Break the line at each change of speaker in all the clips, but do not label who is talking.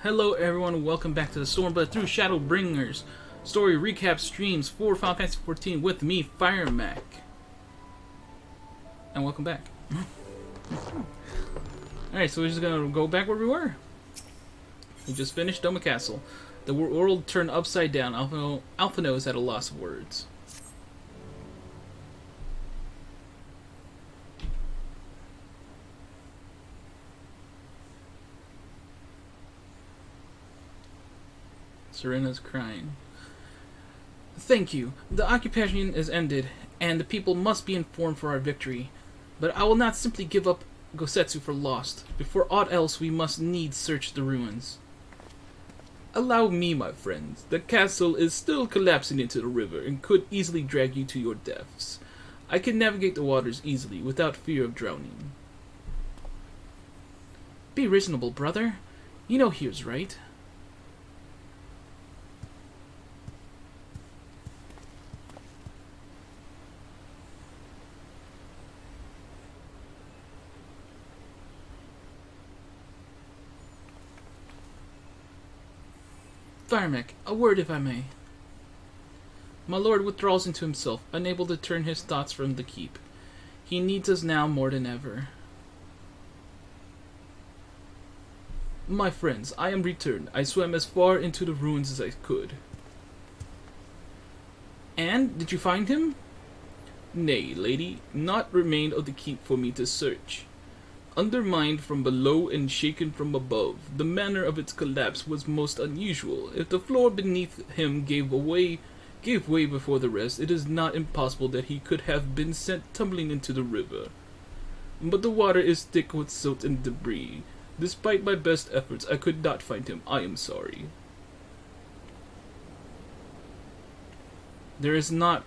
Hello everyone, welcome back to the Stormblood through Shadowbringers story recap streams for Final Fantasy XIV with me, Firemac. And welcome back. Alright, so we're just gonna go back where we were. We just finished Doma Castle. The world turned upside down. Alphino is at a loss of words. Serena's crying. Thank you. The occupation is ended, and the people must be informed for our victory. But I will not simply give up Gosetsu for lost. Before aught else, we must needs search the ruins. Allow me, my friends. The castle is still collapsing into the river and could easily drag you to your deaths. I can navigate the waters easily without fear of drowning. Be reasonable, brother. You know here's right. Firemac, a word if I may. My lord withdraws into himself, unable to turn his thoughts from the keep. He needs us now more than ever. My friends, I am returned. I swam as far into the ruins as I could. And, did you find him? Nay, lady, naught remained of the keep for me to search. Undermined from below and shaken from above, the manner of its collapse was most unusual. If the floor beneath him gave way before the rest, it is not impossible that he could have been sent tumbling into the river. But the water is thick with silt and debris. Despite my best efforts, I could not find him. I am sorry. There is not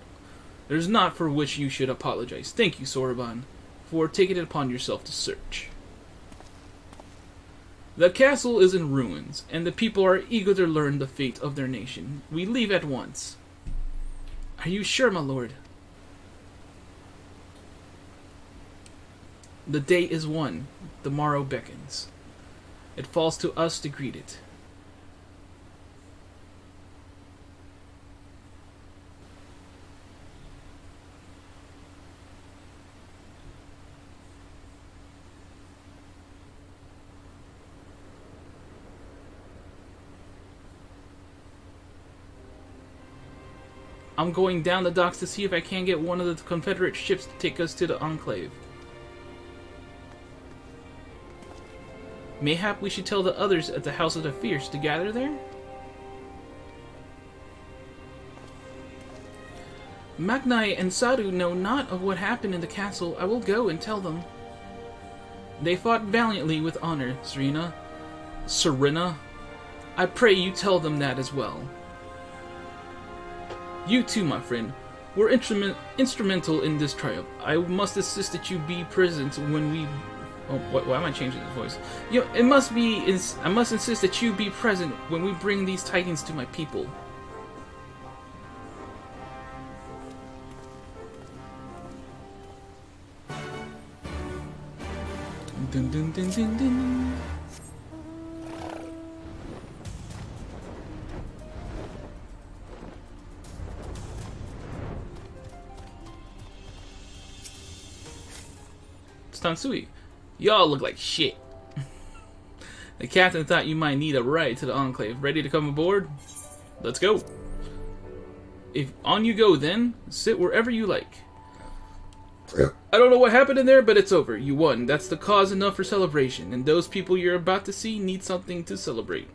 for which you should apologize. Thank you, Soraban, for taking it upon yourself to search. The castle is in ruins, and the people are eager to learn the fate of their nation. We leave at once. Are you sure, my lord? The day is won. The morrow beckons. It falls to us to greet it. I'm going down the docks to see if I can get one of the Confederate ships to take us to the Enclave. Mayhap we should tell the others at the House of the Fierce to gather there? Magnai and Sadu know not of what happened in the castle. I will go and tell them. They fought valiantly with honor, Serena. I pray you tell them that as well. You too, my friend, were instrumental in this triumph. I must insist that you be present when we... Oh, why am I changing this voice? I must insist that you be present when we bring these tidings to my people. Dun, dun, dun, dun, dun. Tansui, y'all look like shit. The captain thought you might need a ride to the Enclave. Ready to come aboard? Let's go. If on you go then, sit wherever you like. I don't know what happened in there, but it's over. You won. That's the cause enough for celebration, and those people you're about to see need something to celebrate.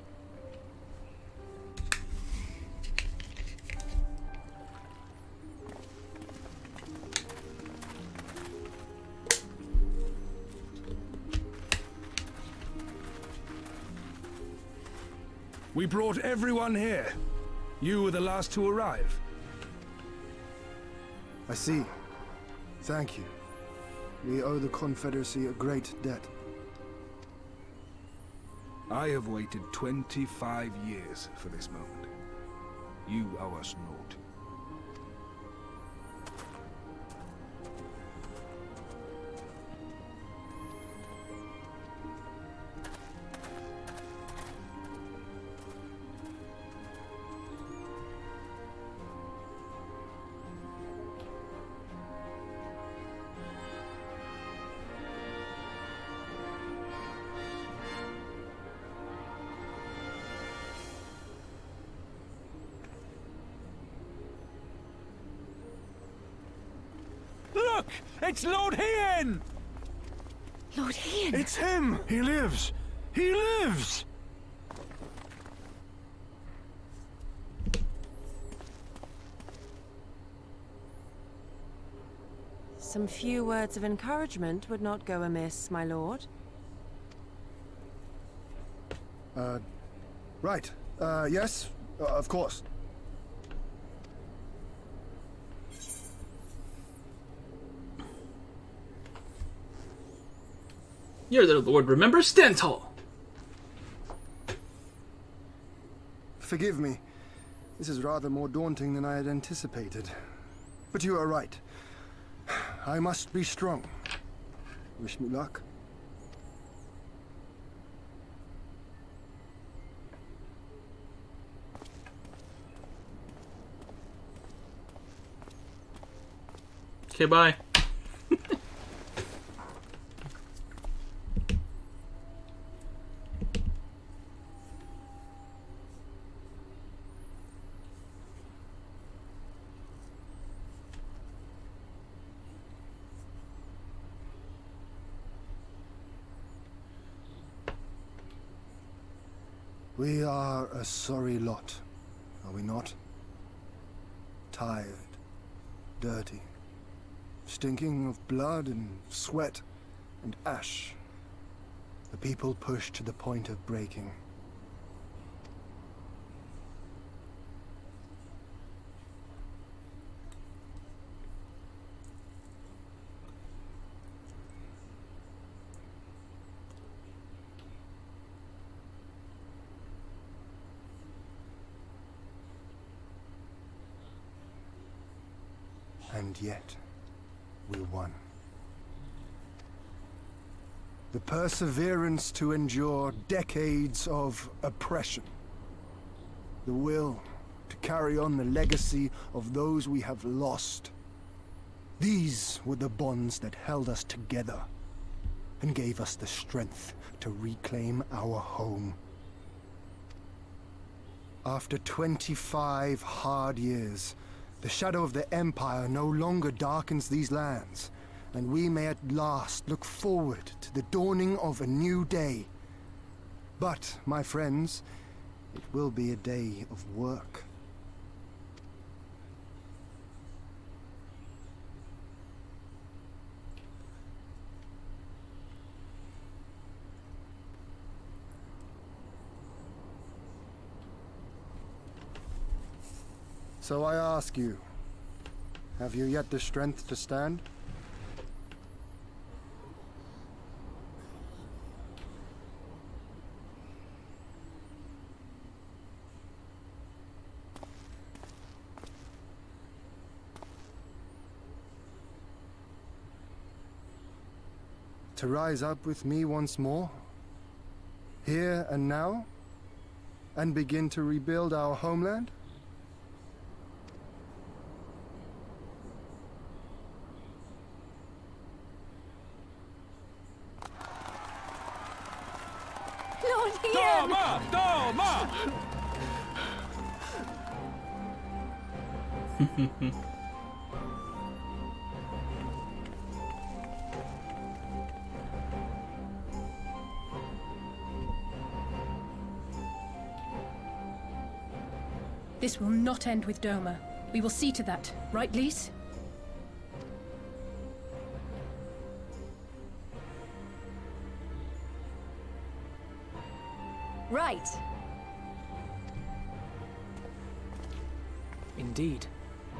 We brought everyone here. You were the last to arrive.
I see. Thank you. We owe the Confederacy a great debt.
I have waited 25 years for this moment. You owe us naught. It's Lord Hien!
Lord Hien!
It's him! He lives! He lives!
Some few words of encouragement would not go amiss, my lord.
Right. Yes, of course.
You're the Lord, remember? Stand tall!
Forgive me. This is rather more daunting than I had anticipated. But you are right. I must be strong. Wish me luck.
Okay, bye.
We are a sorry lot, are we not? Tired, dirty, stinking of blood and sweat and ash. The people pushed to the point of breaking. And yet, we won. The perseverance to endure decades of oppression. The will to carry on the legacy of those we have lost. These were the bonds that held us together and gave us the strength to reclaim our home. After 25 hard years, the shadow of the Empire no longer darkens these lands, and we may at last look forward to the dawning of a new day. But, my friends, it will be a day of work. So I ask you, have you yet the strength to stand? To rise up with me once more, here and now, and begin to rebuild our homeland?
Lord Hien!
Toma!
This will not end with Doma. We will see to that, right, Lise?
Right.
Indeed,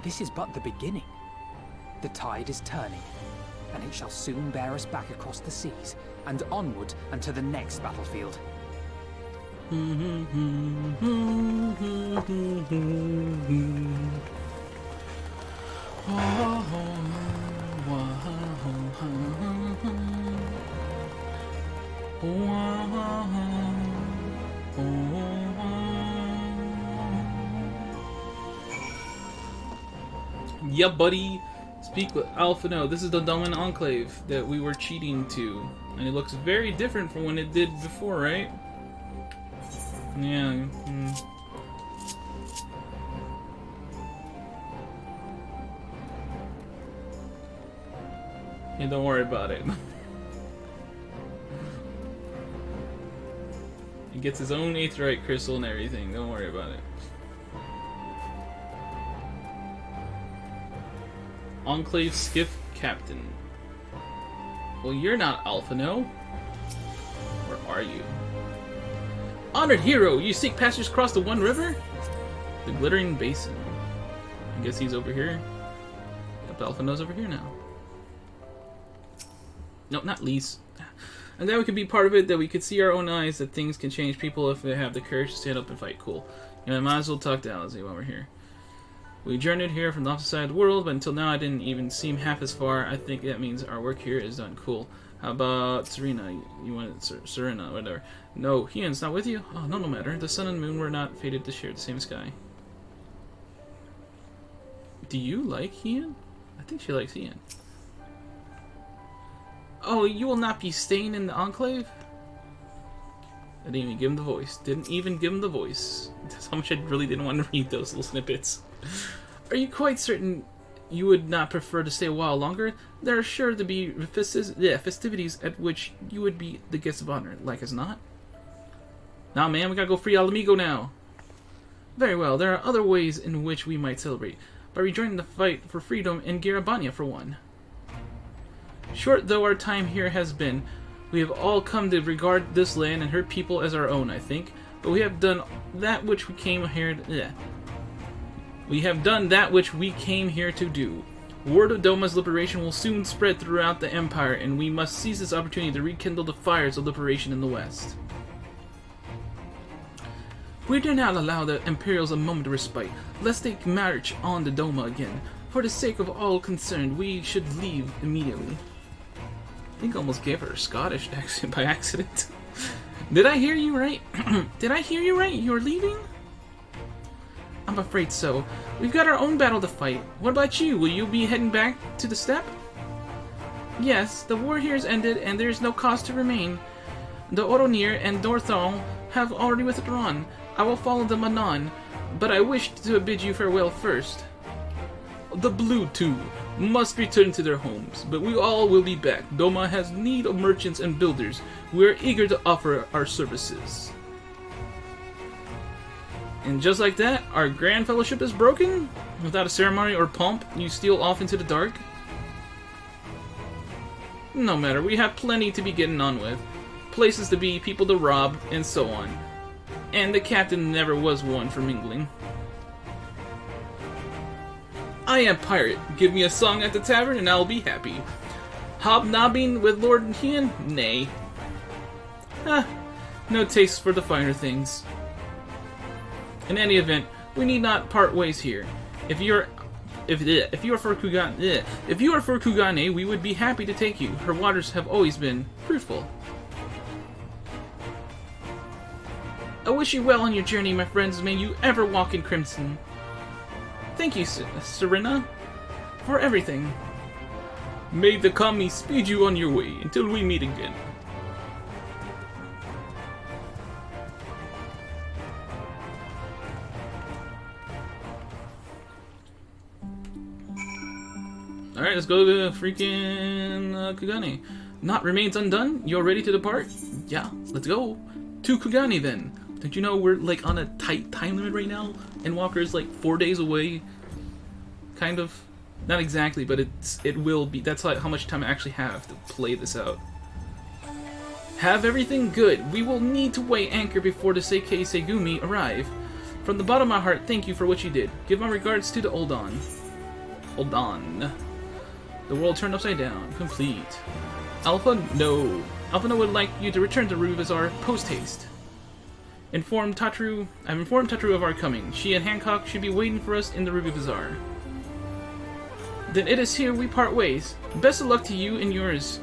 this is but the beginning. The tide is turning, and it shall soon bear us back across the seas, and onward and to the next battlefield.
Yeah, buddy. Speak with Alpha now. This is the Domin Enclave that we were cheating to. And it looks very different from when it did before, right? Yeah. Yeah, don't worry about it. He gets his own aetheryte crystal and everything. Don't worry about it. Enclave Skiff Captain. Well, you're not Alpha, no? Or are you? Honored hero! You seek passage across the One River? The Glittering Basin. I guess he's over here. Yep, Alphino's over here now. No, not Lise. And that we could be part of it, that we could see our own eyes, that things can change people if they have the courage to stand up and fight. Cool. You know, I might as well talk to Alice while we're here. We journeyed here from the opposite side of the world, but until now I didn't even seem half as far. I think that means our work here is done. Cool. How about Serena? You want Serena, whatever. No, Hian's not with you? Oh, no matter. The sun and moon were not fated to share the same sky. Do you like Hian? I think she likes Hian. Oh, you will not be staying in the Enclave? I didn't even give him the voice. Didn't even give him the voice. That's how much I really didn't want to read those little snippets. Are you quite certain you would not prefer to stay a while longer? There are sure to be festivities at which you would be the guest of honor, like as not. Nah, man, we gotta go free Alamigo now. Very well, there are other ways in which we might celebrate. By rejoining the fight for freedom in Gyr Abania, for one. Short though our time here has been, we have all come to regard this land and her people as our own, I think. But we have done that which we came here to... We have done that which we came here to do. Word of Doma's liberation will soon spread throughout the Empire, and we must seize this opportunity to rekindle the fires of liberation in the West. We dare not allow the Imperials a moment of respite, lest they march on to Doma again. For the sake of all concerned, we should leave immediately. I think I almost gave her a Scottish accent by accident. Did I hear you right? Did I hear you right? You're leaving? I'm afraid so. We've got our own battle to fight. What about you? Will you be heading back to the steppe? Yes, the war here is ended and there is no cause to remain. The Oronir and Dorthal have already withdrawn. I will follow them anon, but I wish to bid you farewell first. The Blue, too, must return to their homes, but we all will be back. Doma has need of merchants and builders. We are eager to offer our services. And just like that, our Grand Fellowship is broken? Without a ceremony or pomp, you steal off into the dark? No matter, we have plenty to be getting on with. Places to be, people to rob, and so on. And the captain never was one for mingling. I am pirate. Give me a song at the tavern and I'll be happy. Hobnobbing with Lord Hian? Nay. No taste for the finer things. In any event, we need not part ways here. If you are for Kugane, we would be happy to take you. Her waters have always been fruitful. I wish you well on your journey, my friends. May you ever walk in crimson. Thank you, Serena, for everything. May the kami speed you on your way until we meet again. Alright, let's go to freaking Kugane. Naught remains undone? You're ready to depart? Yeah, let's go. To Kugane then. Don't you know we're like on a tight time limit right now? Endwalker's like 4 days away. Kind of. Not exactly, but it will be. That's like how much time I actually have to play this out. Have everything good. We will need to weigh anchor before the Seikei Segumi arrive. From the bottom of my heart, thank you for what you did. Give my regards to the Oldon. Oldon. The world turned upside down. Complete. Alpha? No. Alpha would like you to return to Ruvazar post-haste. I've informed Tatru of our coming. She and Hancock should be waiting for us in the Ruby Bazaar. Then it is here we part ways. Best of luck to you and yours.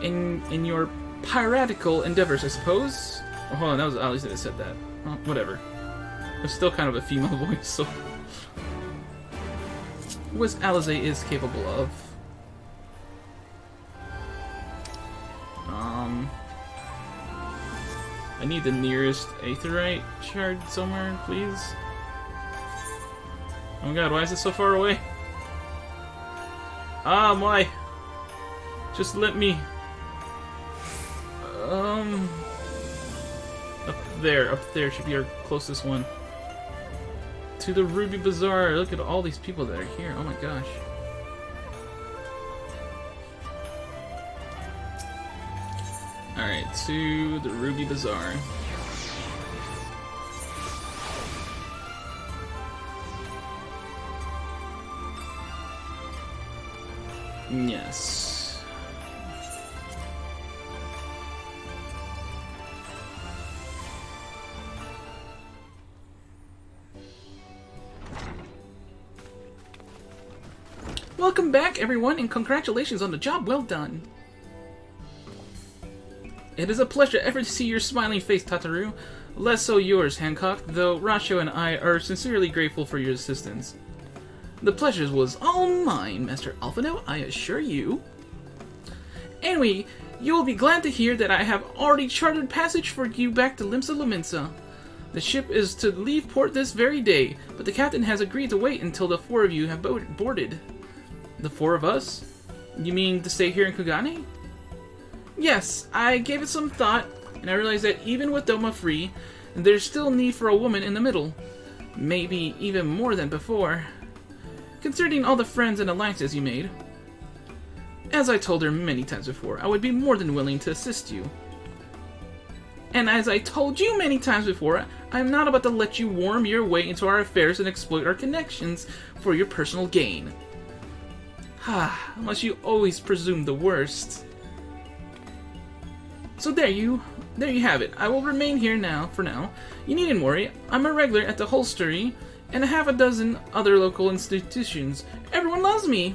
In your piratical endeavors, I suppose? Oh, hold on, that was Alice that said that. Well, whatever. It's still kind of a female voice, so... What Alize is capable of. I need the nearest aetheryte shard somewhere, please. Oh my god, why is it so far away? Ah, my! Just let me... Up there should be our closest one. To the Ruby Bazaar. Look at all these people that are here. Oh my gosh. Alright, to the Ruby Bazaar. Yes. Welcome back, everyone, and congratulations on the job well done. It is a pleasure ever to see your smiling face, Tataru. Less so yours, Hancock, though Rasho and I are sincerely grateful for your assistance. The pleasure was all mine, Master Alphino, I assure you. Anyway, you will be glad to hear that I have already chartered passage for you back to Limsa Lominsa. The ship is to leave port this very day, but the captain has agreed to wait until the 4 of you have boarded. The 4 of us? You mean to stay here in Kugane? Yes, I gave it some thought, and I realized that even with Doma free, there's still need for a woman in the middle. Maybe even more than before. Considering all the friends and alliances you made. As I told her many times before, I would be more than willing to assist you. And as I told you many times before, I'm not about to let you worm your way into our affairs and exploit our connections for your personal gain. Unless you always presume the worst. So there you have it. I will remain here now, for now. You needn't worry. I'm a regular at the holstery and a half a dozen other local institutions. Everyone loves me.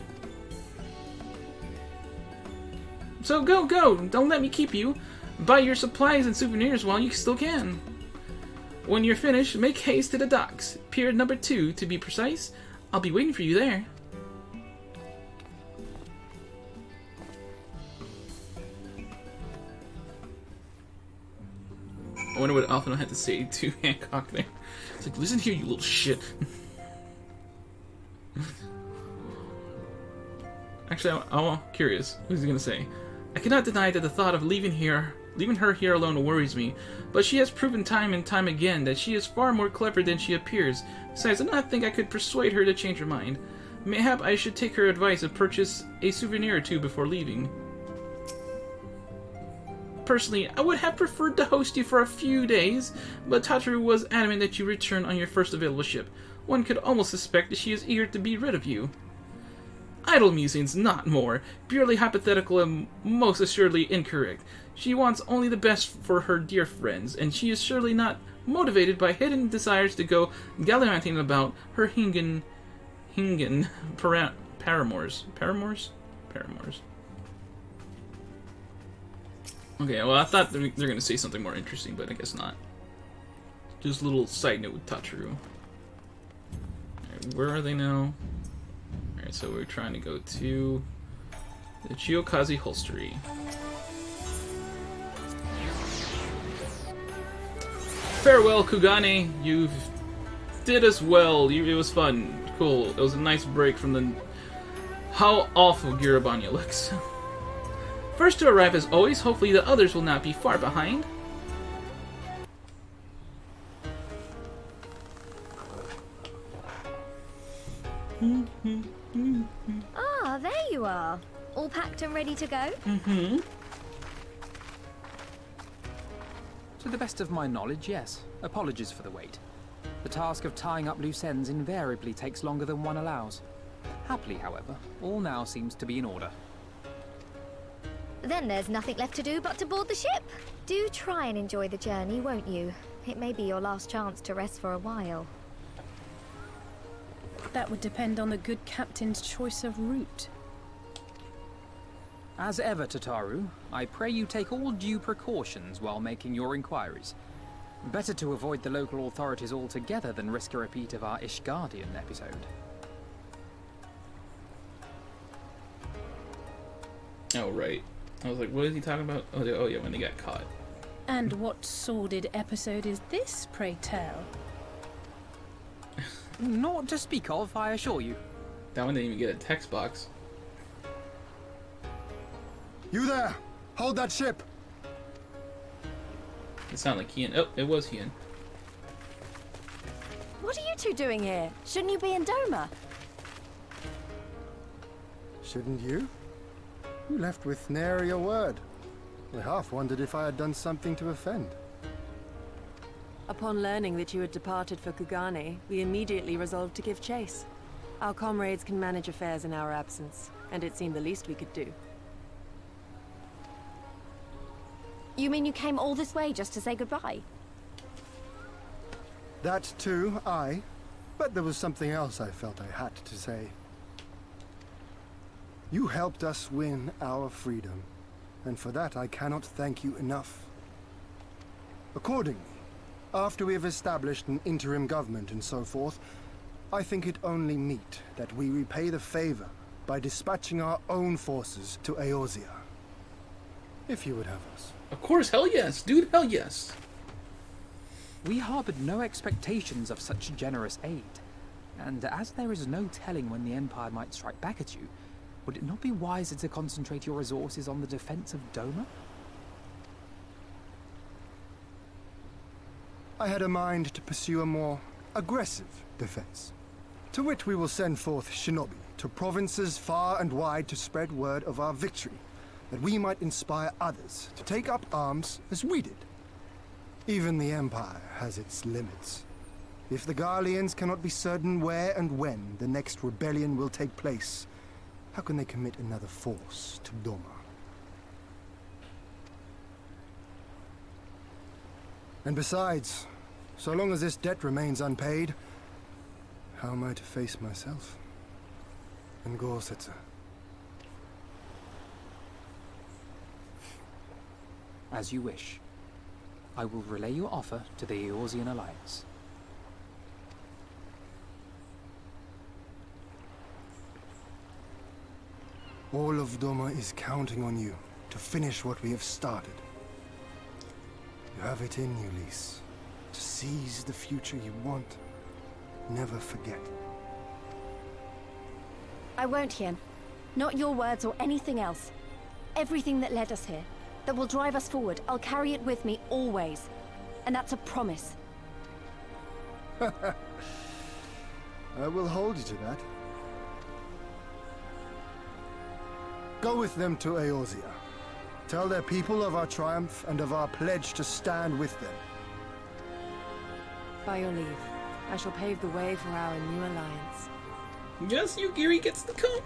So go. Don't let me keep you. Buy your supplies and souvenirs while you still can. When you're finished, make haste to the docks. Pier number 2, to be precise. I'll be waiting for you there. I wonder what Alphino had to say to Hancock there. It's like, listen here, you little shit. Actually, I'm curious. Who's he gonna say? I cannot deny that the thought of leaving her here alone worries me, but she has proven time and time again that she is far more clever than she appears. Besides, I do not think I could persuade her to change her mind. Mayhap I should take her advice and purchase a souvenir or two before leaving. Personally, I would have preferred to host you for a few days, but Tataru was adamant that you return on your first available ship. One could almost suspect that she is eager to be rid of you. Idle musings, not more. Purely hypothetical and most assuredly incorrect. She wants only the best for her dear friends, and she is surely not motivated by hidden desires to go gallivanting about her Hingen paramours. Paramours? Paramours. Okay, well, I thought they're going to say something more interesting, but I guess not. Just a little side note with Tataru. Alright, where are they now? Alright, so we're trying to go to the Chiyokaze Holstery. Farewell, Kugane. You did us well. It was fun. Cool. It was a nice break from the... how awful Gyr Abania looks. First to arrive as always, hopefully the others will not be far behind.
Ah, there you are. All packed and ready to go?
Mm-hmm. To the best of my knowledge, yes. Apologies for the wait. The task of tying up loose ends invariably takes longer than one allows. Happily, however, all now seems to be in order.
Then there's nothing left to do but to board the ship. Do try and enjoy the journey, won't you? It may be your last chance to rest for a while.
That would depend on the good captain's choice of route.
As ever, Tataru, I pray you take all due precautions while making your inquiries. Better to avoid the local authorities altogether than risk a repeat of our Ishgardian episode.
Oh, right. I was like, what is he talking about? Oh yeah, when they got caught.
And what sordid episode is this, pray tell?
Not to speak of, I assure you.
That one didn't even get a text box.
You there! Hold that ship!
It sounded like Hien. Oh, it was Hien.
What are you two doing here? Shouldn't you be in Doma?
Shouldn't you? You left with nary a word. I half wondered if I had done something to offend.
Upon learning that you had departed for Kugane, we immediately resolved to give chase. Our comrades can manage affairs in our absence, and it seemed the least we could do.
You mean you came all this way just to say goodbye?
That too, aye. But there was something else I felt I had to say. You helped us win our freedom, and for that I cannot thank you enough. Accordingly, after we have established an interim government and so forth, I think it only meet that we repay the favor by dispatching our own forces to Eorzea. If you would have us.
Of course, hell yes, dude, hell yes.
We harbored no expectations of such generous aid, and as there is no telling when the Empire might strike back at you, would it not be wiser to concentrate your resources on the defense of Doma?
I had a mind to pursue a more aggressive defense, to which we will send forth shinobi to provinces far and wide to spread word of our victory, that we might inspire others to take up arms as we did. Even the Empire has its limits. If the Garleans cannot be certain where and when the next rebellion will take place, how can they commit another force to Doma? And besides, so long as this debt remains unpaid, how am I to face myself and Gorsetzer?
As you wish. I will relay your offer to the Eorzean Alliance.
All of Doma is counting on you to finish what we have started. You have it in you, Lys, to seize the future you want. Never forget.
I won't, Hien. Not your words or anything else. Everything that led us here, that will drive us forward, I'll carry it with me always. And that's a promise.
I will hold you to that. Go with them to Eorzea. Tell their people of our triumph and of our pledge to stand with them.
By your leave, I shall pave the way for our new alliance.
Yes, Yugiri gets to come.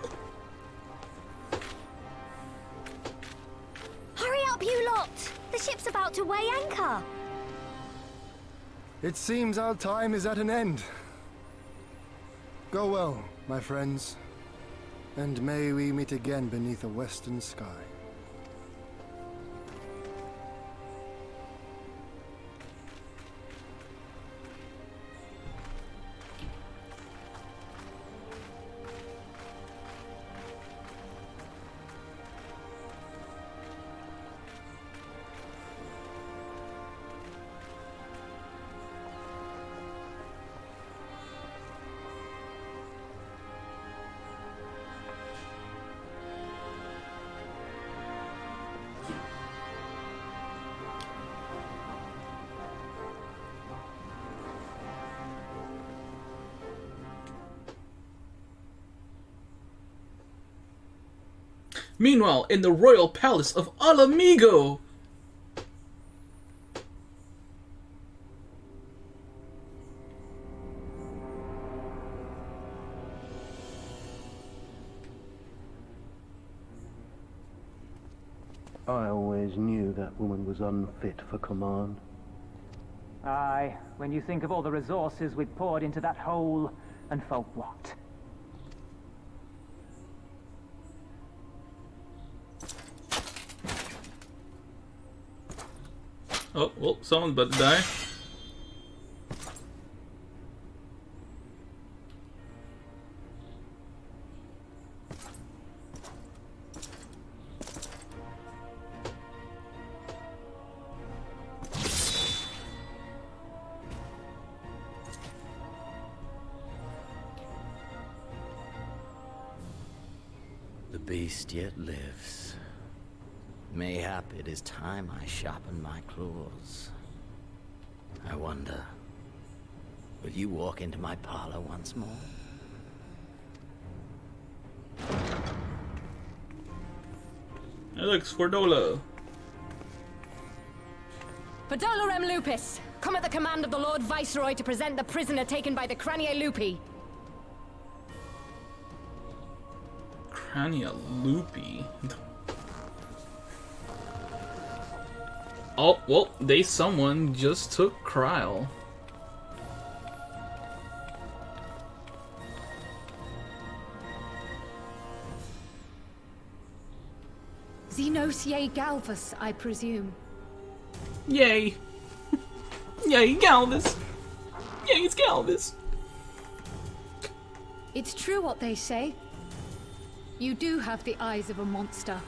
Hurry up, you lot! The ship's about to weigh anchor.
It seems our time is at an end. Go well, my friends, and may we meet again beneath a western sky.
Meanwhile, in the royal palace of Alamigo.
I always knew that woman was unfit for command.
Aye, when you think of all the resources we'd poured into that hole, and for what?
Oh, well, someone's about to die.
The beast yet lives. Mayhap it is time I sharpen my claws. I wonder, will you walk into my parlor once more?
Hey, look, Sfordola.
Pedolorem Lupus, come at the command of the Lord Viceroy to present the prisoner taken by the Crania Lupi.
Crania Lupi? Oh, well, someone just took Kryl.
Xenosier Galvus, I presume.
Yay! Yay, Galvus! Yay, it's Galvus!
It's true what they say. You do have the eyes of a monster.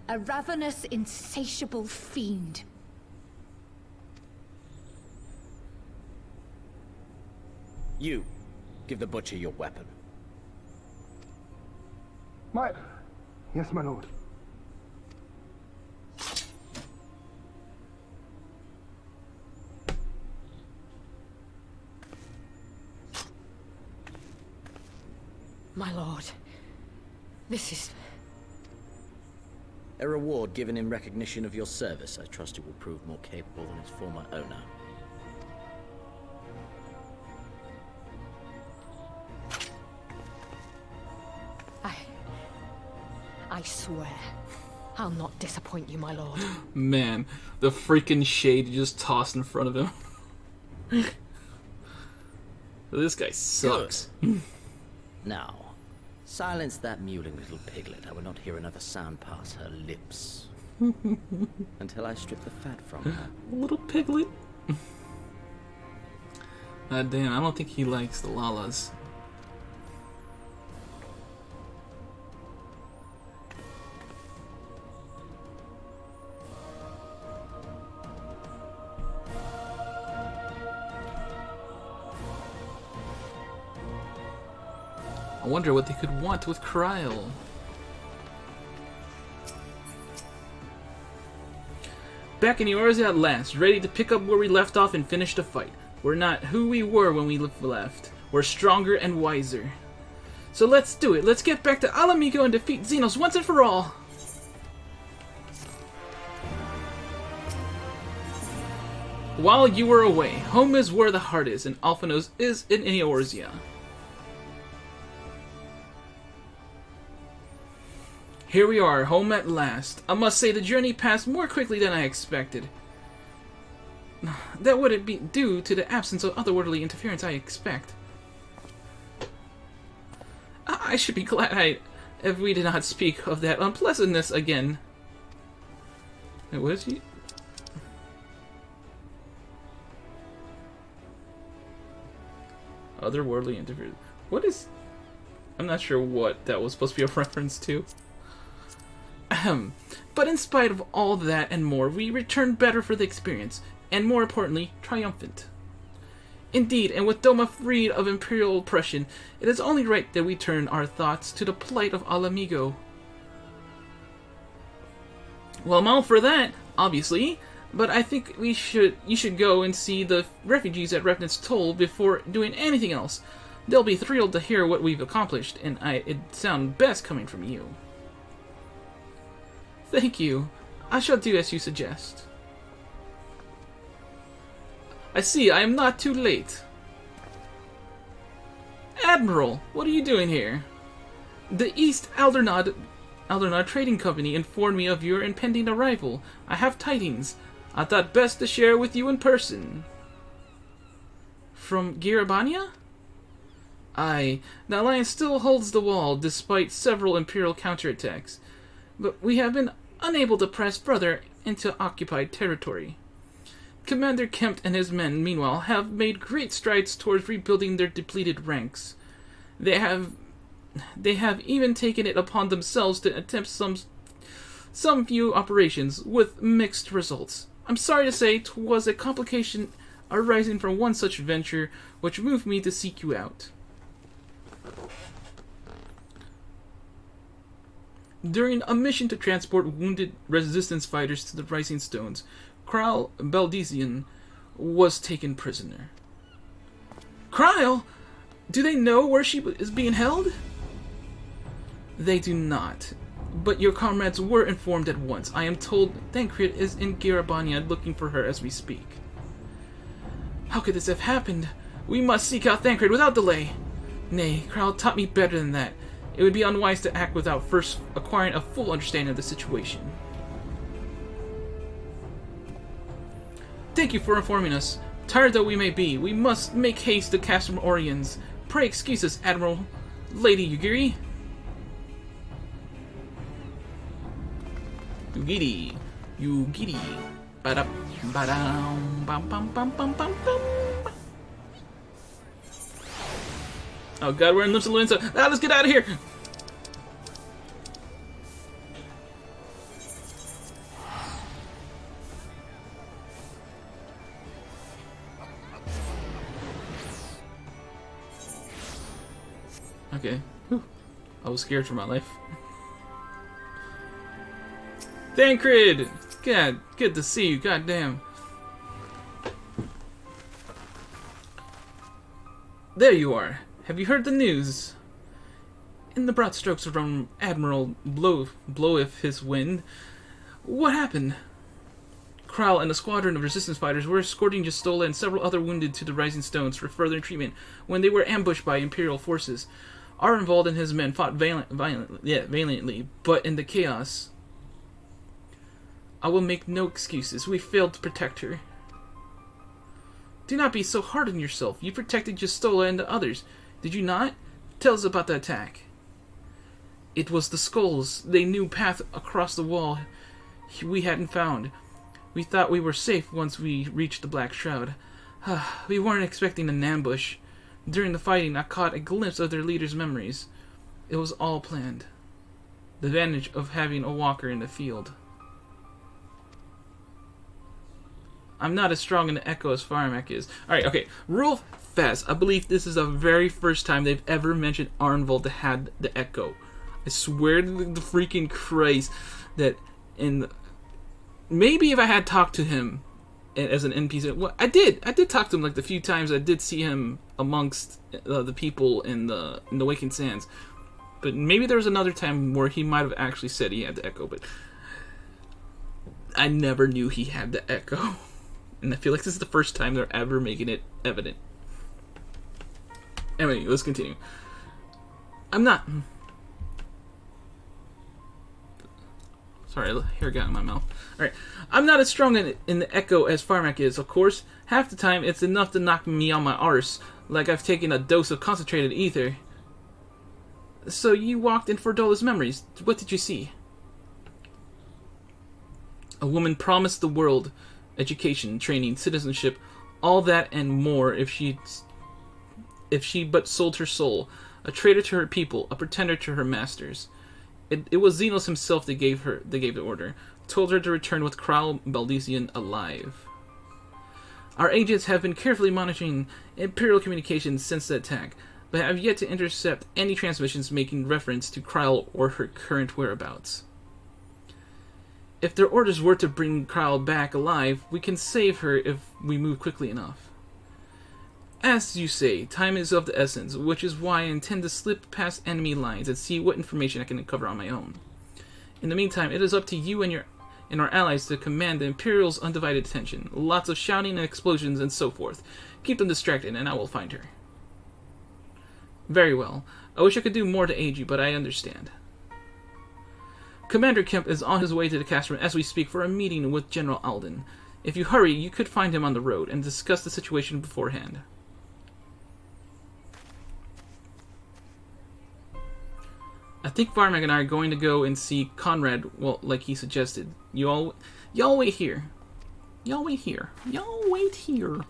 A ravenous, insatiable fiend.
You, give the butcher your weapon.
Yes, my lord.
My lord, this is...
A reward given in recognition of your service. I trust it will prove more capable than its former owner.
I swear, I'll not disappoint you, my lord.
Man, the freaking shade you just tossed in front of him. This guy sucks.
Now, silence that mewling little piglet. I will not hear another sound pass her lips. Until I strip the fat from her.
Little piglet. God damn, I don't think he likes the Lalas. I wonder what they could want with Kryl. Back in Eorzea at last, ready to pick up where we left off and finish the fight. We're not who we were when we left. We're stronger and wiser. So let's do it. Let's get back to Alamigo and defeat Xenos once and for all. While you were away, home is where the heart is, and Alphanos is in Eorzea. Here we are, home at last. I must say the journey passed more quickly than I expected. That wouldn't be due to the absence of otherworldly interference, I expect. I should be glad if we did not speak of that unpleasantness again. Wait, what is he? Otherworldly interference. What is... I'm not sure what that was supposed to be a reference to. But in spite of all that and more, we returned better for the experience, and more importantly, triumphant. Indeed, and with Doma freed of imperial oppression, it is only right that we turn our thoughts to the plight of Alamigo. Well, I'm all for that, obviously, but I think you should go and see the refugees at Revenant's Toll before doing anything else. They'll be thrilled to hear what we've accomplished, and it'd sound best coming from you. Thank you. I shall do as you suggest. I see, I am not too late. Admiral, what are you doing here? The East Aldernod Trading Company informed me of your impending arrival. I have tidings. I thought best to share with you in person. From Gyr Abania? Aye, the Alliance still holds the wall despite several Imperial counterattacks. But we have been unable to press further into occupied territory. Commander Kempt and his men, meanwhile, have made great strides towards rebuilding their depleted ranks. They have even taken it upon themselves to attempt some few operations, with mixed results. I'm sorry to say 'twas a complication arising from one such venture which moved me to seek you out. During a mission to transport wounded resistance fighters to the Rising Stones, Kryl Baldesian was taken prisoner. Kryl? Do they know where she is being held? They do not. But your comrades were informed at once. I am told Thancred is in Gyr Abania looking for her as we speak. How could this have happened? We must seek out Thancred without delay. Nay, Kryl taught me better than that. It would be unwise to act without first acquiring a full understanding of the situation. Thank you for informing us. Tired though we may be, we must make haste to Castrum Oriens. Pray excuse us, Admiral. Lady Yugiri. Yugiri. Ba-da, ba-dam, bam, bam, bam, bam, bam, bam. Oh god, we're in Lips of Lorenzo. Ah, let's get out of here! Okay. Whew. I was scared for my life. Thancred! God, good to see you, goddamn. There you are. Have you heard the news? In the broad strokes from Admiral Bloweth his wind, what happened? Kryl and a squadron of resistance fighters were escorting Justola and several other wounded to the Rising Stones for further treatment when they were ambushed by Imperial forces. Arnvald and his men fought valiantly, but in the chaos. I will make no excuses. We failed to protect her. Do not be so hard on yourself. You protected Justola and the others. Did you not? Tell us about the attack. It was the skulls. They knew path across the wall we hadn't found. We thought we were safe once we reached the Black Shroud. We weren't expecting an ambush. During the fighting, I caught a glimpse of their leader's memories. It was all planned. The advantage of having a walker in the field. I'm not as strong in the Echo as Firemac is. Alright, okay. Real fast. I believe this is the very first time they've ever mentioned Arnvald that had the Echo. I swear to the freaking Christ that in... Maybe if I had talked to him as an NPC... Well, I did talk to him like the few times I did see him amongst the people in the Waking Sands. But maybe there was another time where he might have actually said he had the Echo, but... I never knew he had the Echo. And I feel like this is the first time they're ever making it evident. Anyway, let's continue. I'm not... Sorry, hair got in my mouth. Alright. I'm not as strong in the Echo as Firemac is, of course. Half the time, it's enough to knock me on my arse, like I've taken a dose of concentrated ether. So you walked in Fordola's memories. What did you see? A woman promised the world education, training, citizenship, all that and more if she but sold her soul, a traitor to her people, a pretender to her masters. It was Xenos himself that gave the order, told her to return with Kryl Baldesian alive. Our agents have been carefully monitoring Imperial communications since the attack, but have yet to intercept any transmissions making reference to Kryl or her current whereabouts. If their orders were to bring Kryl back alive, we can save her if we move quickly enough. As you say, time is of the essence, which is why I intend to slip past enemy lines and see what information I can uncover on my own. In the meantime, it is up to you and our allies to command the Imperial's undivided attention. Lots of shouting and explosions and so forth. Keep them distracted and I will find her. Very well. I wish I could do more to aid you, but I understand. Commander Kemp is on his way to the Castrum as we speak for a meeting with General Alden. If you hurry, you could find him on the road and discuss the situation beforehand. I think Firemac and I are going to go and see Conrad, well, like he suggested. Y'all wait here. Y'all wait here. Y'all wait here.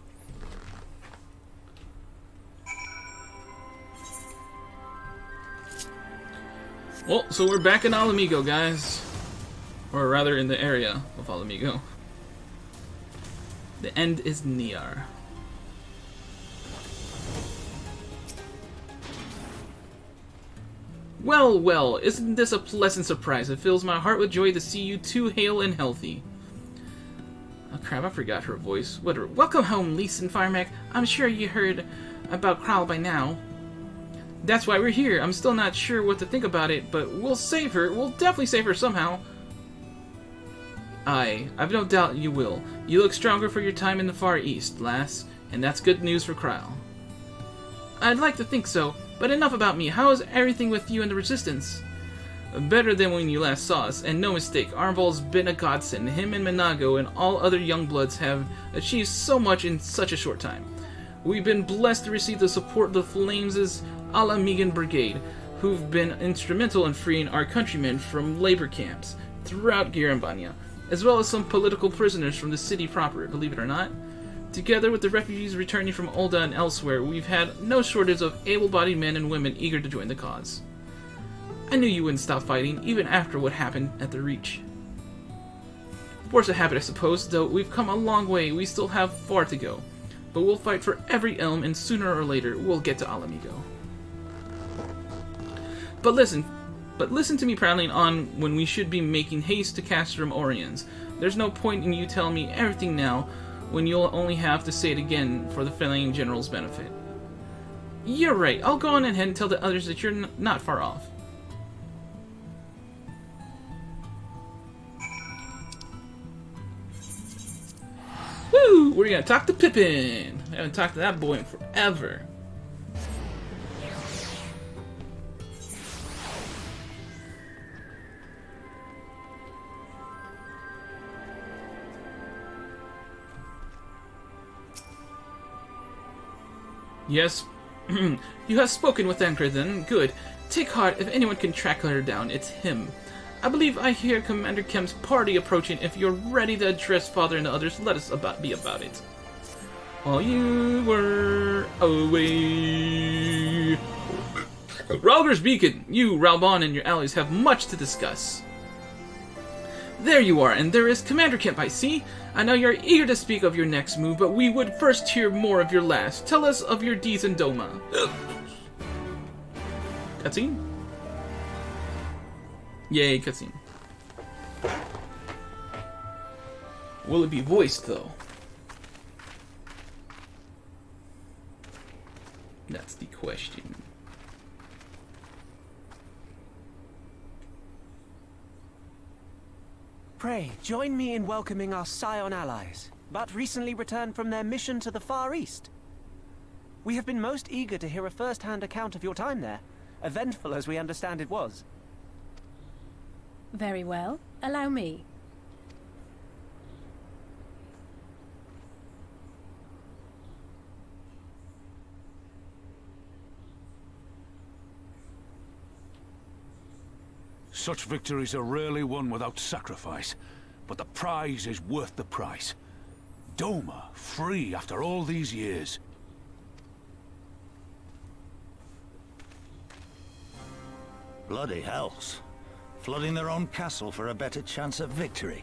Well, so we're back in Alamigo, guys. Or rather, in the area of Alamigo. The end is near. Well, well, isn't this a pleasant surprise? It fills my heart with joy to see you two hale and healthy. Oh crap, I forgot her voice. Whatever. Welcome home, Lise and Firemac. I'm sure you heard about Kral by now. That's why we're here. I'm still not sure what to think about it, but we'll save her. We'll definitely save her somehow. Aye, I've no doubt you will. You look stronger for your time in the Far East, lass, and that's good news for Kral. I'd like to think so, but enough about me. How is everything with you and the Resistance? Better than when you last saw us, and no mistake, Armvol's been a godsend. Him and Minago and all other young bloods have achieved so much in such a short time. We've been blessed to receive the support of the Flames' Ala Megan Brigade, who've been instrumental in freeing our countrymen from labor camps throughout Gyr Abania, as well as some political prisoners from the city proper, believe it or not. Together with the refugees returning from Ul'dah and elsewhere, we've had no shortage of able-bodied men and women eager to join the cause. I knew you wouldn't stop fighting, even after what happened at the Reach. Force of habit, I suppose, though we've come a long way, we still have far to go. But we'll fight for every elm, and sooner or later, we'll get to Alamigo. But listen to me prattling on when we should be making haste to Castrum Oriens. There's no point in you telling me everything now, when you'll only have to say it again for the Flame General's benefit. You're right, I'll go on ahead and tell the others that you're not far off. Woo! We're gonna talk to Pippin! I haven't talked to that boy in forever. Yes, you have spoken with Anchor then. Good. Take heart, if anyone can track her down, it's him. I believe I hear Commander Kemp's party approaching. If you're ready to address Father and the others, let us be about it. While you were away... Ralger's Beacon! You, Ralbon, and your allies have much to discuss. There you are, and there is Commander Kemp, I see. I know you're eager to speak of your next move, but we would first hear more of your last. Tell us of your deeds in Doma. Cutscene? Yay, cutscene. Will it be voiced, though? That's the question.
Pray, join me in welcoming our Scion allies, but recently returned from their mission to the Far East. We have been most eager to hear a first-hand account of your time there, eventful as we understand it was.
Very well. Allow me.
Such victories are rarely won without sacrifice, but the prize is worth the price. Doma, free after all these years.
Bloody hells. Flooding their own castle for a better chance at victory.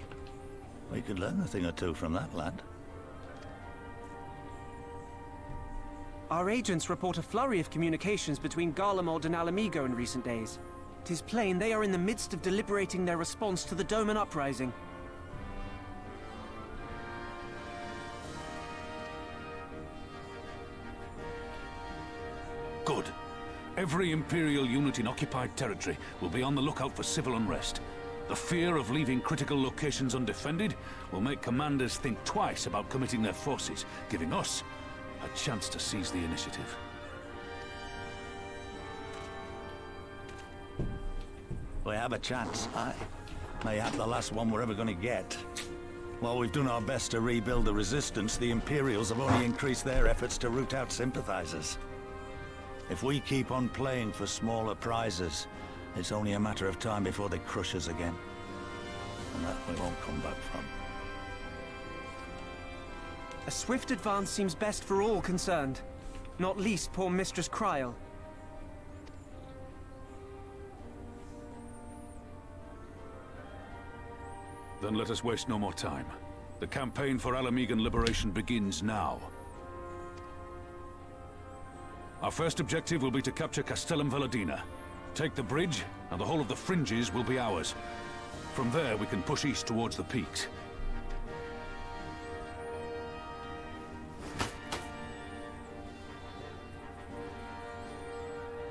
We could learn a thing or two from that lad.
Our agents report a flurry of communications between Garlemald and Alamigo in recent days. 'Tis plain they are in the midst of deliberating their response to the Doman uprising.
Good. Every Imperial unit in occupied territory will be on the lookout for civil unrest. The fear of leaving critical locations undefended will make commanders think twice about committing their forces, giving us a chance to seize the initiative.
We have a chance, aye. Mayhap the last one we're ever going to get. While we've done our best to rebuild the Resistance, the Imperials have only increased their efforts to root out sympathizers. If we keep on playing for smaller prizes, it's only a matter of time before they crush us again. And that we won't come back from.
A swift advance seems best for all concerned, not least poor Mistress Kryl.
Then let us waste no more time. The campaign for Alamigan liberation begins now. Our first objective will be to capture Castellum Valladina. Take the bridge, and the whole of the fringes will be ours. From there, we can push east towards the peaks.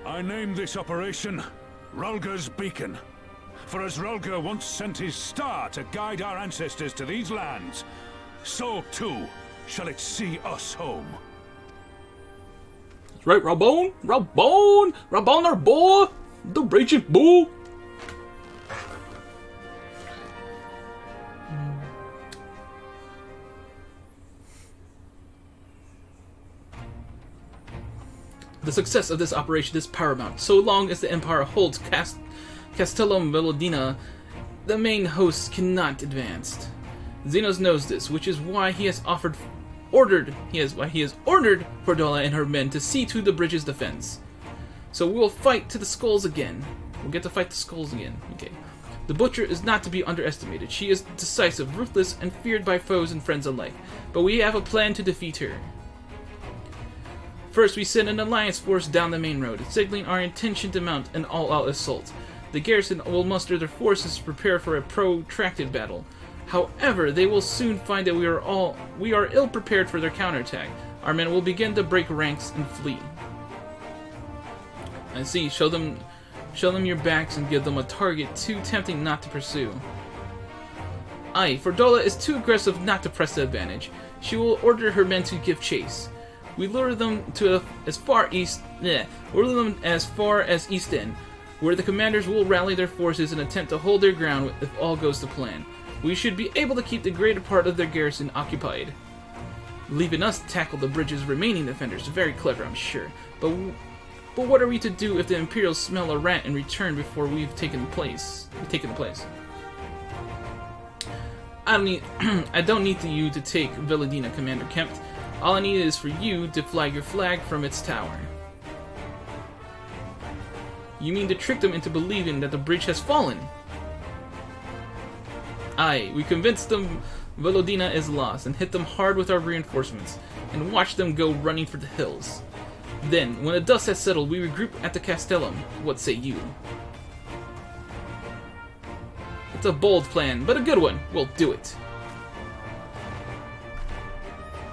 I name this operation Rulger's Beacon. For as Rulger once sent his star to guide our ancestors to these lands, so too shall it see us home.
That's right, Rabone! Rabone! Rabone, our boy! The raging bull! The success of this operation is paramount. So long as the Empire holds Castellum Velodina, the main hosts cannot advance. Xenos knows this, which is why he has ordered Fordola and her men to see to the bridge's defense. So we will fight to the skulls again. We'll get to fight the skulls again. Okay. The Butcher is not to be underestimated. She is decisive, ruthless, and feared by foes and friends alike. But we have a plan to defeat her. First, we send an alliance force down the main road, signaling our intention to mount an all-out assault. The garrison will muster their forces to prepare for a protracted battle. However, they will soon find that we are ill-prepared for their counterattack. Our men will begin to break ranks and flee. I see. Show them your backs and give them a target too tempting not to pursue. Aye, Fordola is too aggressive not to press the advantage. She will order her men to give chase. We lure them to as far as East End, where the commanders will rally their forces and attempt to hold their ground if all goes to plan. We should be able to keep the greater part of their garrison occupied, leaving us to tackle the bridge's remaining defenders. Very clever, I'm sure. But what are we to do if the Imperials smell a rat and return before we've taken the place? I don't need you to take Velodina, Commander Kemp. All I need is for you to flag your flag from its tower. You mean to trick them into believing that the bridge has fallen? Aye, we convince them Velodina is lost and hit them hard with our reinforcements, and watch them go running for the hills. Then, when the dust has settled, we regroup at the Castellum. What say you? It's a bold plan, but a good one. We'll do it.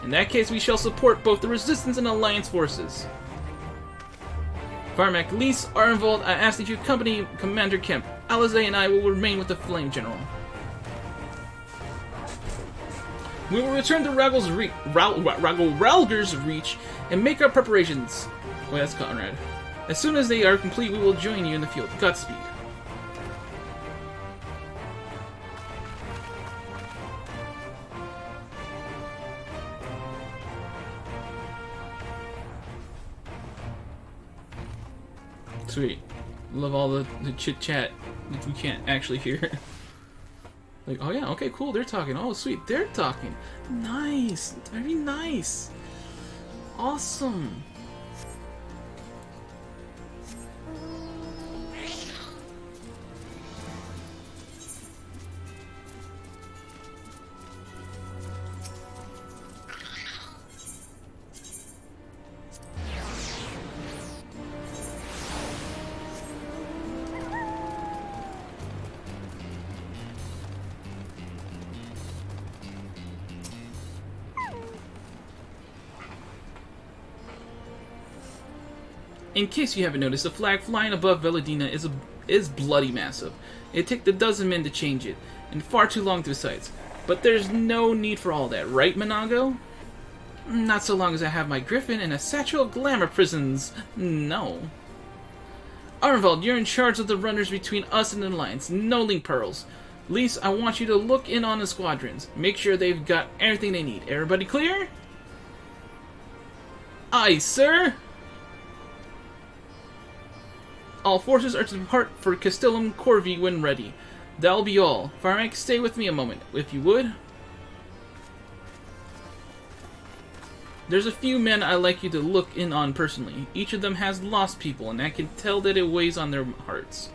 In that case, we shall support both the Resistance and Alliance forces. Firemac Lise are involved. I ask that you accompany Commander Kemp. Alize and I will remain with the Flame General. We will return to Ralger's Reach and make our preparations. Wait, that's Conrad. As soon as they are complete, we will join you in the field. Godspeed. Sweet. Love all the chit-chat that we can't actually hear. Like, oh yeah, okay, cool, they're talking. Oh, sweet, they're talking. Nice. Very nice. Awesome. In case you haven't noticed, the flag flying above Velodina is bloody massive. It took a dozen men to change it, and far too long besides. But there's no need for all that, right, Monago? Not so long as I have my griffin and a satchel of glamour prisons. No. Arnvald, you're in charge of the runners between us and the Alliance. No link pearls. Lise, I want you to look in on the squadrons. Make sure they've got everything they need. Everybody clear? Aye, sir. All forces are to depart for Castellum Corvi when ready. That'll be all. Firemac, stay with me a moment, if you would. There's a few men I'd like you to look in on personally. Each of them has lost people, and I can tell that it weighs on their hearts.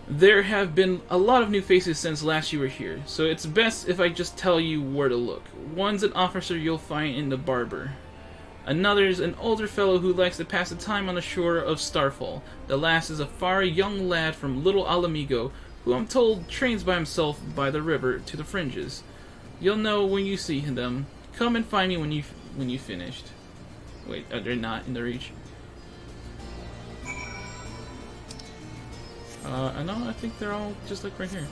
There have been a lot of new faces since last you were here, so it's best if I just tell you where to look. One's an officer you'll find in the barber. Another is an older fellow who likes to pass the time on the shore of Starfall. The last is a far young lad from Little Alamigo, who I'm told trains by himself by the river to the fringes. You'll know when you see them. Come and find me when you finished. Wait, are they not in the reach? No, I think they're all just like right here.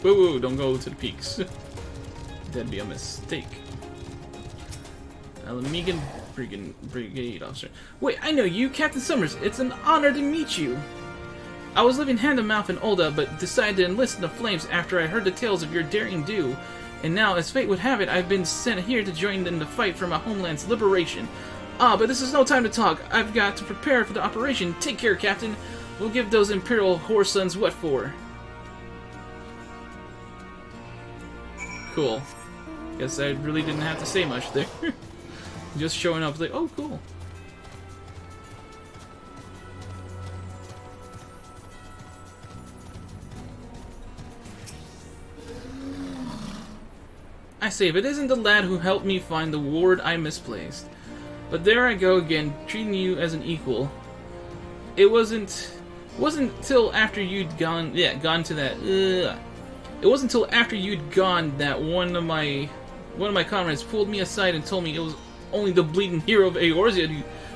Whoa, don't go to the peaks. That'd be a mistake. Alamigan Brigade Officer. Wait, I know you, Captain Summers. It's an honor to meet you. I was living hand-to-mouth in Ulda, but decided to enlist in the flames after I heard the tales of your daring do. And now, as fate would have it, I've been sent here to join in the fight for my homeland's liberation. But this is no time to talk. I've got to prepare for the operation. Take care, Captain. We'll give those Imperial whore sons what for. Cool. Guess I really didn't have to say much there. Just showing up like, oh, cool. I say, if it isn't the lad who helped me find the ward I misplaced. But there I go again, treating you as an equal. It wasn't till after you'd gone to that. It wasn't until after you'd gone that one of my comrades pulled me aside and told me it was only the bleeding hero of Eorzea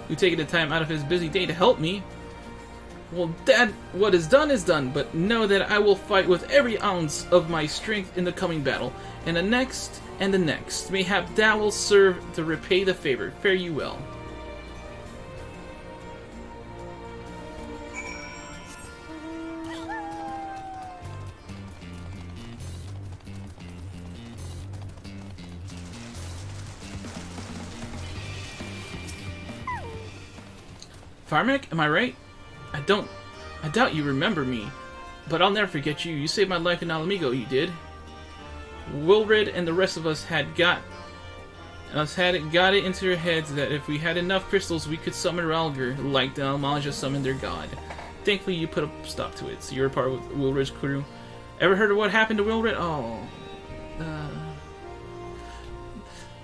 who taken the time out of his busy day to help me. Well, Dad, what is done, but know that I will fight with every ounce of my strength in the coming battle, and the next, and the next. Mayhap that will serve to repay the favor. Fare you well. Firemac, am I right? I doubt you remember me, but I'll never forget you. You saved my life in Alamigo, you did. Wilred and the rest of us had got it into our heads that if we had enough crystals, we could summon Ralgr, like the Almaja summoned their god. Thankfully, you put a stop to it, so you're a part of Wilred's crew. Ever heard of what happened to Wilred?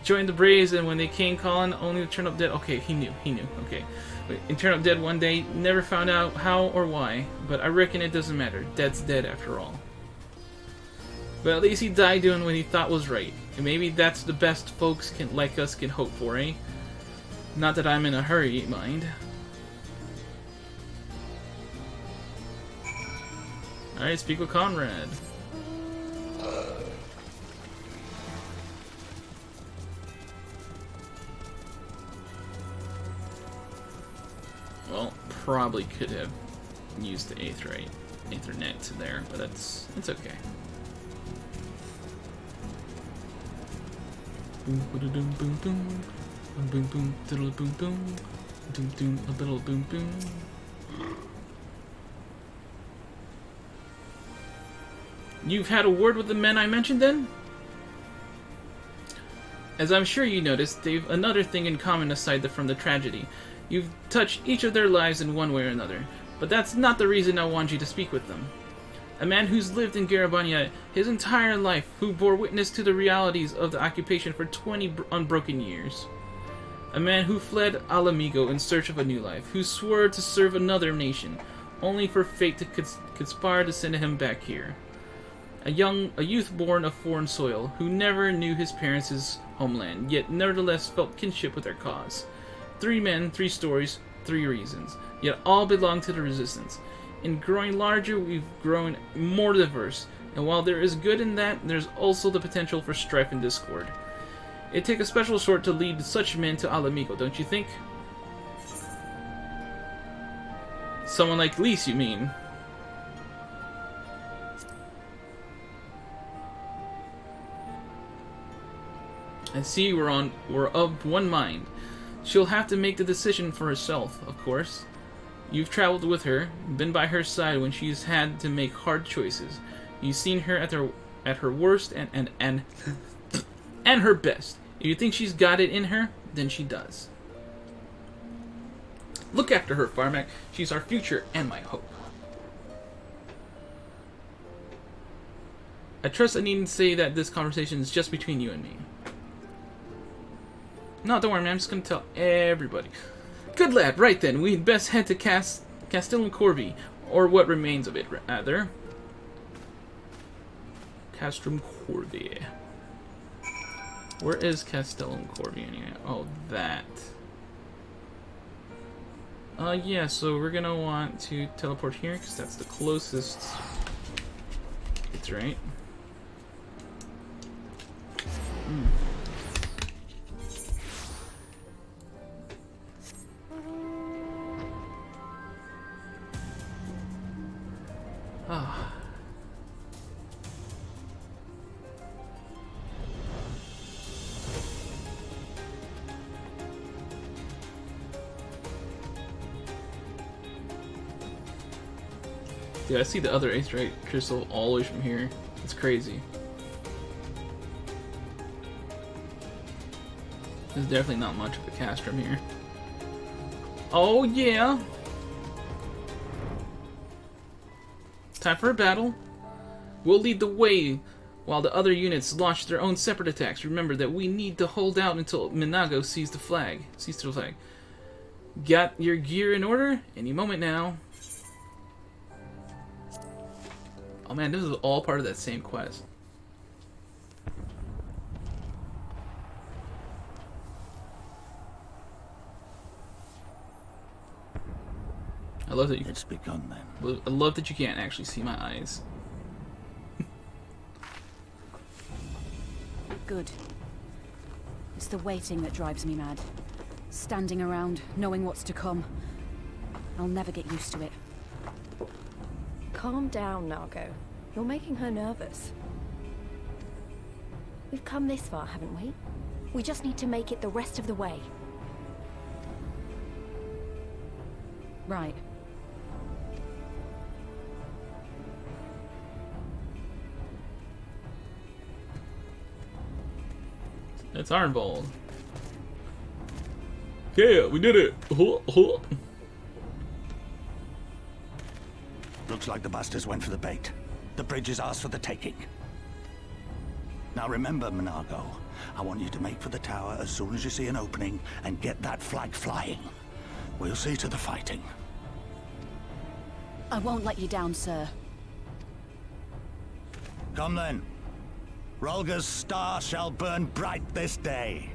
Joined the Braves, and when they came calling, only to turn up dead. Okay, he knew. Okay. And turn up dead one day. Never found out how or why, but I reckon it doesn't matter. Dead's dead after all. But at least he died doing what he thought was right. And maybe that's the best folks like us can hope for, eh? Not that I'm in a hurry, mind. Alright, speak with Conrad. Well, probably could have used the Aethernet there, but it's okay. Boom, boom, boom, boom, boom, boom, boom, diddle, boom, boom, doom, doom, a little boom, boom. You've had a word with the men I mentioned, then? As I'm sure you noticed, they've another thing in common aside from the tragedy. You've touched each of their lives in one way or another, but that's not the reason I want you to speak with them. A man who's lived in Gyr Abania his entire life, who bore witness to the realities of the occupation for 20 unbroken years. A man who fled Alamigo in search of a new life, who swore to serve another nation, only for fate to conspire to send him back here. A youth born of foreign soil, who never knew his parents' homeland, yet nevertheless felt kinship with their cause. 3 men, 3 stories, 3 reasons, yet all belong to the Resistance. In growing larger, we've grown more diverse, and while there is good in that, there's also the potential for strife and discord. It'd take a special sort to lead such men to Alamigo, don't you think? Someone like Lise, you mean? I see we're of one mind. She'll have to make the decision for herself, of course. You've traveled with her, been by her side when she's had to make hard choices. You've seen her at her worst and her best. If you think she's got it in her, then she does. Look after her, Firemac. She's our future and my hope. I trust I needn't say that this conversation is just between you and me. No, don't worry, man. I'm just gonna tell everybody. Good lad. Right then, we'd best head to Castellum Corvi, or what remains of it, rather. Castrum Corvi. Where is Castellum Corvi anyway? Oh, that. Yeah, so we're gonna want to teleport here, because that's the closest. It's right. Ah. Dude, I see the other Aetheryte crystal all the way from here. It's crazy. There's definitely not much of a castrum here. Oh yeah! Time for a battle. We'll lead the way while the other units launch their own separate attacks. Remember that we need to hold out until Minago sees the flag. Got your gear in order? Any moment now. Oh man, this is all part of that same quest. I love that you.
It's begun then.
I love that you can't actually see my eyes.
Good. It's the waiting that drives me mad. Standing around, knowing what's to come. I'll never get used to it.
Calm down, Nago. You're making her nervous.
We've come this far, haven't we? We just need to make it the rest of the way. Right.
It's Arnvold. Yeah, we did it.
Looks like the bastards went for the bait. The bridge is ours for the taking. Now remember, Minago, I want you to make for the tower as soon as you see an opening and get that flag flying. We'll see to the fighting.
I won't let you down, sir.
Come then. Rolga's star shall burn bright this day.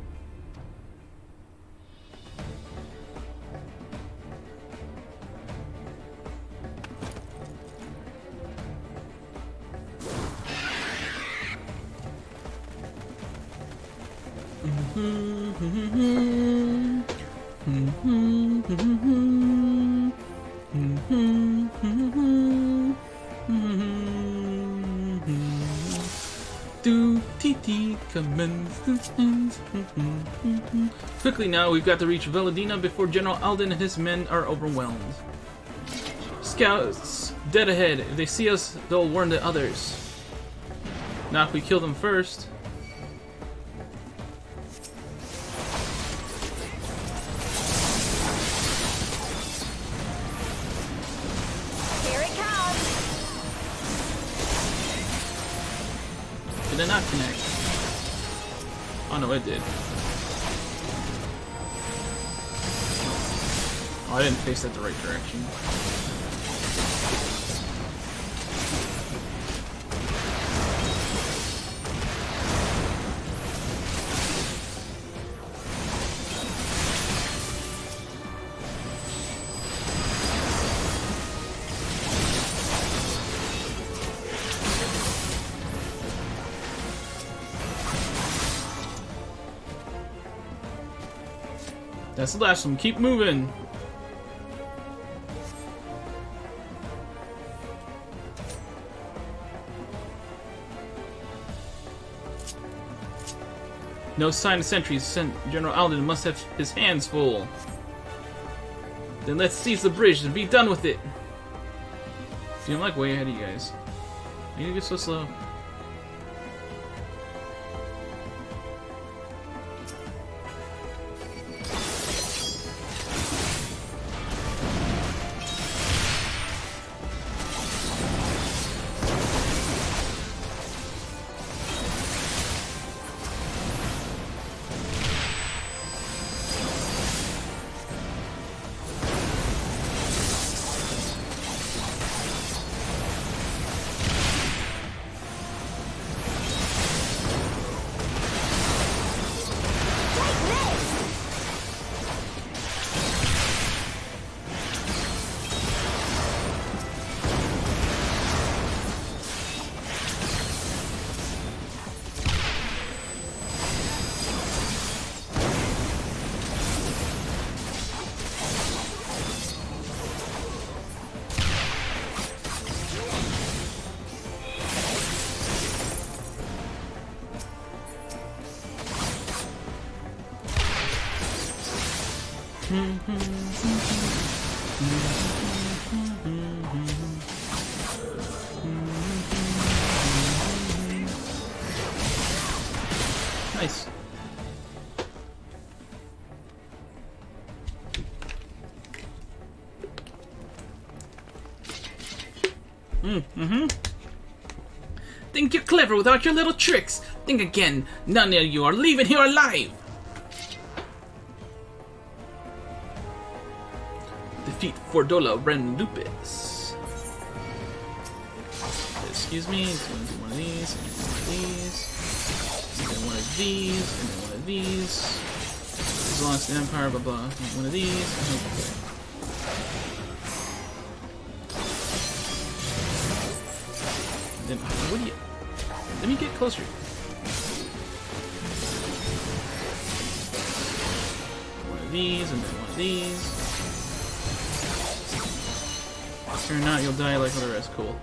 Quickly now, we've got to reach Veladina before General Alden and his men are overwhelmed. Scouts dead ahead. If they see us, they'll warn the others. Now if we kill them first...
Here it comes!
Did it not connect? Oh no, it did. Oh, I didn't face that the right direction. That's the last one. Keep moving. No sign of sentries sent. General Alden must have his hands full. Then let's seize the bridge and be done with it. See, I'm like way ahead of you guys. I need to get so slow. Nice. Think you're clever without your little tricks. Think again. None of you are leaving here alive. Defeat Fordola Ren Lupus. Excuse me. It's going to do one of these. And one of these. And then one of these. He's lost the Empire. Blah blah. One of these. Okay. Then, what do you... Let me get closer. One of these, and then one of these. Or not, you'll die like all the rest. Cool.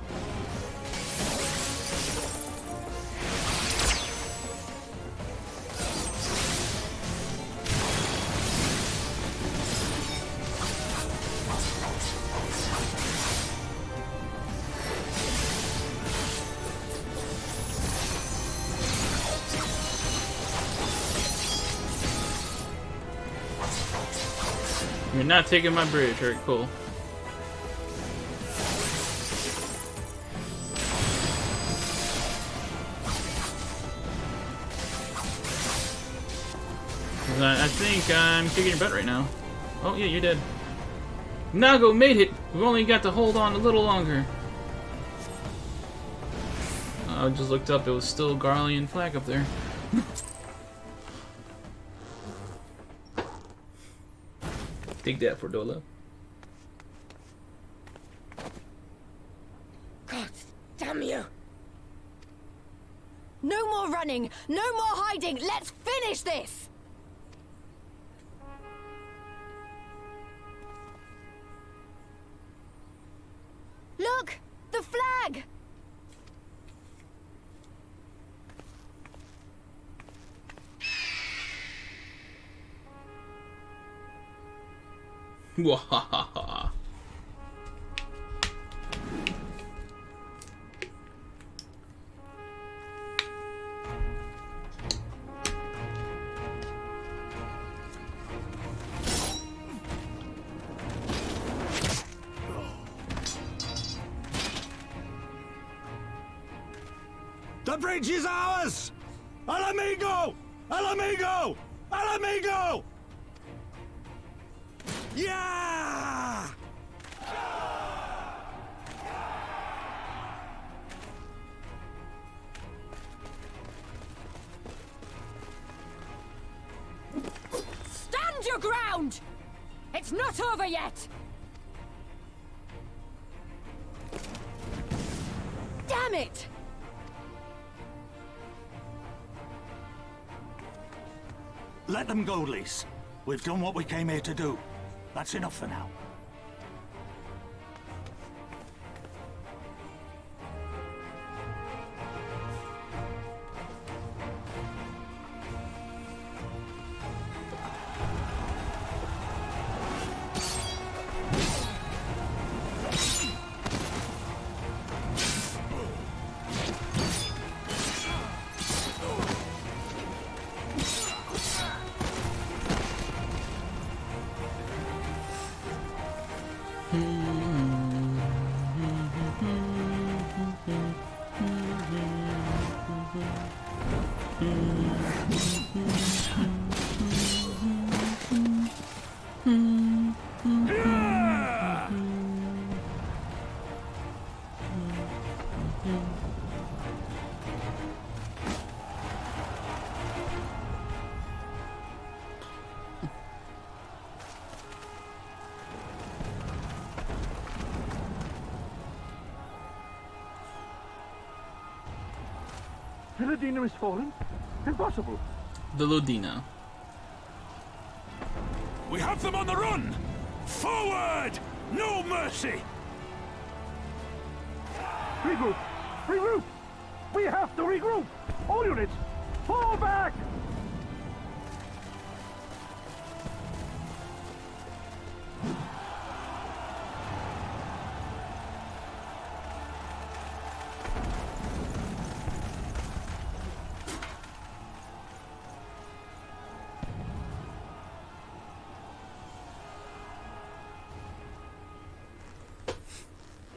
You're not taking my bridge. Alright, cool. I think I'm kicking your butt right now. Oh, yeah, you're dead. Nago made it! We've only got to hold on a little longer. I just looked up, it was still Garlean flag up there. Take that, Fordola.
God damn you!
No more running! No more hiding! Let's finish this! Look! The flag!
Wahahaha.
The bridge is ours! Al amigo! Al amigo! Al amigo! Yeah!
Stand your ground! It's not over yet!
Damn it!
Let them go, Lise. We've done what we came here to do. That's enough for now.
The Ludina is fallen? Impossible.
The Ludina.
We have them on the run! Forward! No mercy!
Regroup! Regroup! We have to regroup! All units, fall back!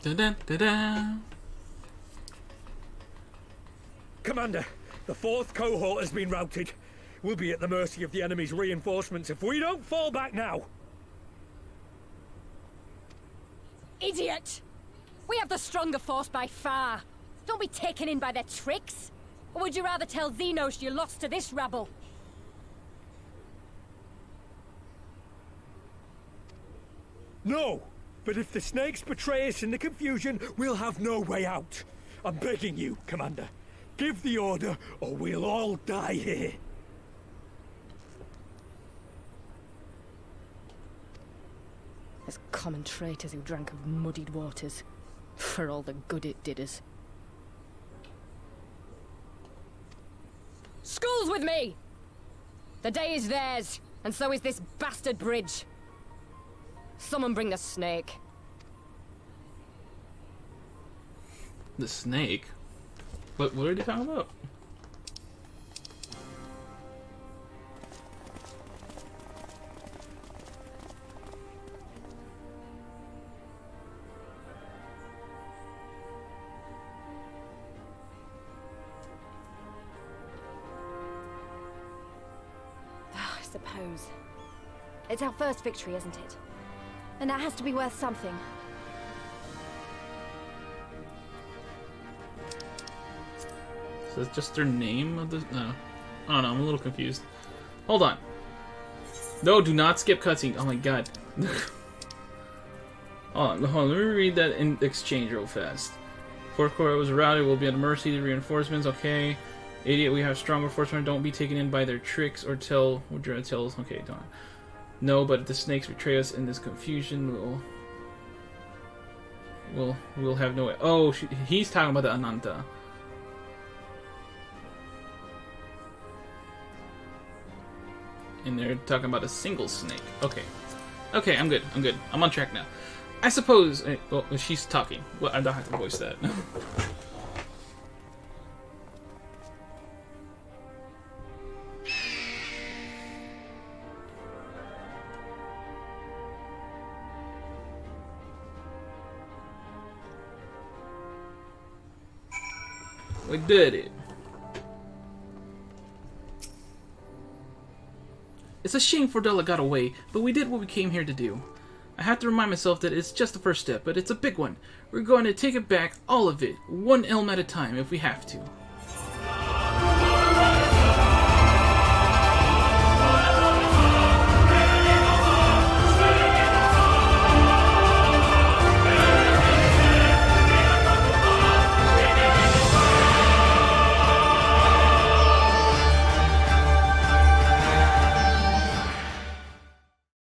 Da-da-da-da.
Commander, the 4th cohort has been routed. We'll be at the mercy of the enemy's reinforcements if we don't fall back now.
Idiot! We have the stronger force by far. Don't be taken in by their tricks. Or would you rather tell Xenos you lost to this rabble?
No! But if the snakes betray us in the confusion, we'll have no way out. I'm begging you, Commander. Give the order, or we'll all die here.
As common traitors who drank of muddied waters. For all the good it did us. School's with me! The day is theirs, and so is this bastard bridge. Someone bring the snake.
The snake? What are they talking about?
I suppose. It's our first victory, isn't it? And that has to be worth something.
So it's just their name of the... No. I don't know, I'm a little confused. Hold on. No, do not skip cutscene. Oh my god. Hold on, let me read that in exchange real fast. 4th Corps was routed, we'll be at mercy of the reinforcements, okay. Idiot, we have strong reinforcements, don't be taken in by their tricks or tell... Okay, don't. No, but if the snakes betray us in this confusion, we'll have no way. Oh, he's talking about the Ananta. And they're talking about a single snake. Okay. Okay, I'm good. I'm on track now. I suppose... Well, she's talking. Well, I don't have to voice that. We did it. It's a shame Fordella got away, but we did what we came here to do. I have to remind myself that it's just the first step, but it's a big one. We're going to take it back, all of it, one elm at a time if we have to.